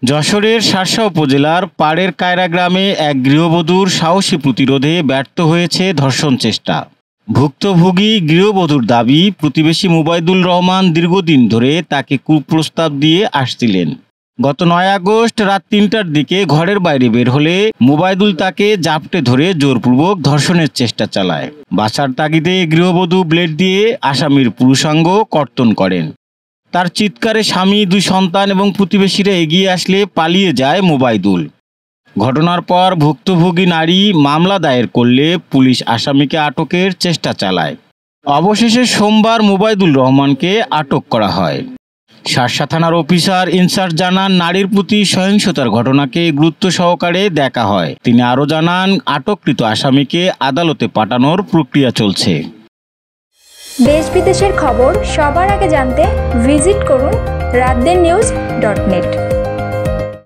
যশোরের শার্শা উপজেলার পাড়ের কায়রা গ্রামে এক গৃহবধূর সাহসী প্রতিরোধে ব্যর্থ হয়েছে ধর্ষণ চেষ্টা। ভুক্তভোগী গৃহবধূর দাবি, প্রতিবেশী মুবাইদুল রহমান দীর্ঘদিন ধরে তাকে কুপ্রস্তাব দিয়ে আসছিলেন। গত ৯ আগস্ট রাত ৩টার দিকে ঘরের বাইরে বের হলে মুবাইদুল তাকে জাপটে ধরে জোরপূর্বক ধর্ষণের চেষ্টা চালায়। বাঁচার তাগিদে গৃহবধূ ব্লেড দিয়ে আসামির পুরুষাঙ্গ কর্তন করেন। তার চিৎকারে স্বামী, 2 সন্তান এবং প্রতিবেশীরা এগিয়ে আসলে পালিয়ে যায় মুবাইদুল। ঘটনার পর ভুক্তভোগী নারী মামলা দায়ের করলে পুলিশ আসামিকে আটকের চেষ্টা চালায়। অবশেষে সোমবার মুবাইদুল রহমানকে আটক করা হয়। শার্শা থানার অফিসার ইনচার্জ জানান, নারীর প্রতি সহিংসতার ঘটনাকে গুরুত্ব সহকারে দেখা হয়। তিনি আরও জানান, আটককৃত আসামিকে আদালতে পাঠানোর প্রক্রিয়া চলছে। দেশ বিদেশের খবর সবার আগে জানতে ভিজিট করুন রাতদেরনিউজ.net।